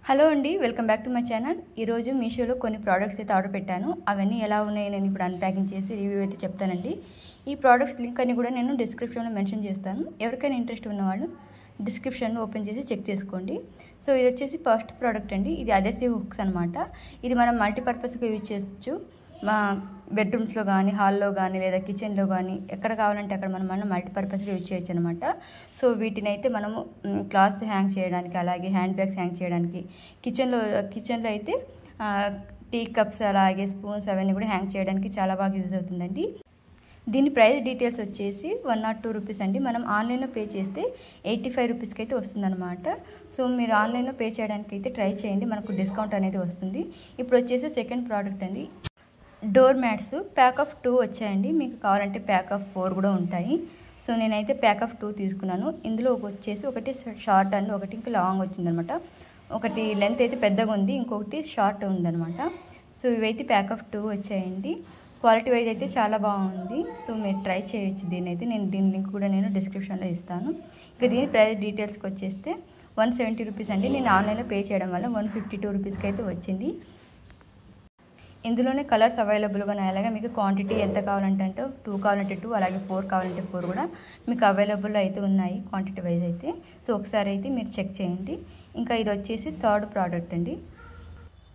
Hello అండి, welcome back to my channel. ఈరోజు మీషోలో కొన్ని ప్రోడక్ట్స్ అయితే ఆర్డర్ పెట్టాను. అవన్నీ ఎలా ఉన్నాయో నేను ఇప్పుడు అన్ప్యాకింగ్ చేసి రివ్యూ అయితే చెప్తానండి. ఈ ప్రోడక్ట్స్ లింక్ అన్ని కూడా నేను డిస్క్రిప్షన్లో మెన్షన్ చేస్తాను. ఎవరికైనా ఇంట్రెస్ట్ ఉన్నవాళ్ళు డిస్క్రిప్షన్లో ఓపెన్ చేసి చెక్ చేసుకోండి. సో ఇది వచ్చేసి ఫస్ట్ ప్రోడక్ట్ అండి. ఇది అదెసివ్ హుక్స్ అనమాట. ఇది మనం మల్టీపర్పస్గా యూజ్ చేయొచ్చు. మా బెడ్రూమ్స్లో కానీ, హాల్లో కానీ, లేదా కిచెన్లో కానీ ఎక్కడ కావాలంటే అక్కడ మనం మల్టీపర్పస్గా యూజ్ చేయొచ్చు అనమాట. సో వీటిని అయితే మనము క్లాత్స్ హ్యాంగ్ చేయడానికి, అలాగే హ్యాండ్ బ్యాగ్స్ హ్యాంగ్ చేయడానికి, కిచెన్లో అయితే టీ కప్స్, అలాగే స్పూన్స్ అవన్నీ కూడా హ్యాంగ్ చేయడానికి చాలా బాగా యూజ్ అవుతుందండి. దీని ప్రైస్ డీటెయిల్స్ వచ్చేసి 102 రూపీస్ అండి. మనం ఆన్లైన్లో పే చేస్తే 85 రూపీస్కి అయితే వస్తుందన్నమాట. సో మీరు ఆన్లైన్లో పే చేయడానికి అయితే ట్రై చేయండి, మనకు డిస్కౌంట్ అనేది వస్తుంది. ఇప్పుడు వచ్చేసి సెకండ్ ప్రోడక్ట్ అండి. డోర్ మ్యాట్స్ ప్యాక్ ఆఫ్ 2 వచ్చాయండి. మీకు కావాలంటే ప్యాక్ ఆఫ్ 4 కూడా ఉంటాయి. సో నేనైతే ప్యాక్ ఆఫ్ 2 తీసుకున్నాను. ఇందులో ఒకటి షార్ట్ అండ్ ఒకటి ఇంకా లాంగ్ వచ్చిందనమాట. ఒకటి లెంత్ అయితే పెద్దగా ఉంది, ఇంకొకటి షార్ట్ ఉందనమాట. సో ఇవైతే ప్యాక్ ఆఫ్ 2 వచ్చాయండి. క్వాలిటీ వైజ్ అయితే చాలా బాగుంది. సో మీరు ట్రై చేయొచ్చు దీని అయితే. దీని లింక్ కూడా నేను డిస్క్రిప్షన్లో ఇస్తాను. ఇంకా దీని ప్రైస్ డీటెయిల్స్కి వచ్చేస్తే 170 రూపీస్ అండి. నేను ఆన్లైన్లో పే చేయడం వల్ల 152 రూపీస్కి అయితే వచ్చింది. ఇందులోనే కలర్స్ అవైలబుల్గా ఉన్నాయి. అలాగే మీకు క్వాంటిటీ ఎంత కావాలంటే 2 కావాలంటే 2, అలాగే 4 కావాలంటే 4 కూడా మీకు అవైలబుల్ అయితే ఉన్నాయి క్వాంటిటీ వైజ్ అయితే. సో ఒకసారి అయితే మీరు చెక్ చేయండి. ఇంకా ఇది వచ్చేసి థర్డ్ ప్రోడక్ట్ అండి.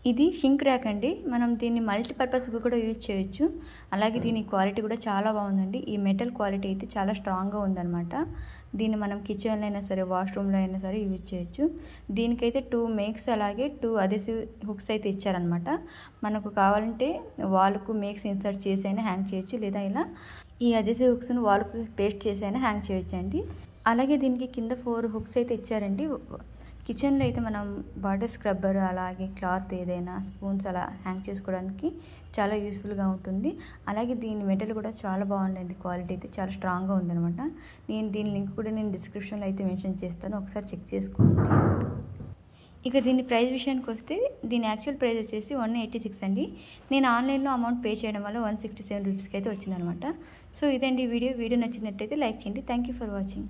ఇది షింక్ ర్యాక్ అండి. మనం దీన్ని మల్టీపర్పస్గా కూడా యూజ్ చేయొచ్చు. అలాగే దీని క్వాలిటీ కూడా చాలా బాగుందండి. ఈ మెటల్ క్వాలిటీ అయితే చాలా స్ట్రాంగ్గా ఉందన్నమాట. దీన్ని మనం కిచెన్లో అయినా సరే, వాష్రూమ్లో అయినా సరే యూజ్ చేయొచ్చు. దీనికైతే 2 మేక్స్ అలాగే 2 అదెసివ్ హుక్స్ అయితే ఇచ్చారనమాట. మనకు కావాలంటే వాల్కు మేక్స్ ఇన్సర్ట్ చేసి అయినా హ్యాంగ్ చేయొచ్చు, లేదా ఇలా ఈ అదెసివ్ హుక్స్ను వాల్కు పేస్ట్ చేసి అయినా హ్యాంగ్ చేయొచ్చు అండి. అలాగే దీనికి కింద 4 హుక్స్ అయితే ఇచ్చారండి. కిచెన్లో అయితే మనం వాటర్ స్క్రబ్బర్, అలాగే క్లాత్ ఏదైనా స్పూన్స్ అలా హ్యాంగ్ చేసుకోవడానికి చాలా యూస్ఫుల్గా ఉంటుంది. అలాగే దీని మెటల్ కూడా చాలా బాగుందండి. క్వాలిటీ అయితే చాలా స్ట్రాంగ్గా ఉందనమాట. దీని లింక్ కూడా నేను డిస్క్రిప్షన్లో అయితే మెన్షన్ చేస్తాను, ఒకసారి చెక్ చేసుకోండి. ఇక దీని ప్రైస్ విషయానికి వస్తే దీని యాక్చువల్ ప్రైస్ వచ్చేసి 186 అండి. నేను ఆన్లైన్లో అమౌంట్ పే చేయడం వల్ల 167 రూపీస్కి అయితే వచ్చిందనమాట. సో ఇదండి వీడియో నచ్చినట్టయితే లైక్ చేయండి. Thank you for watching.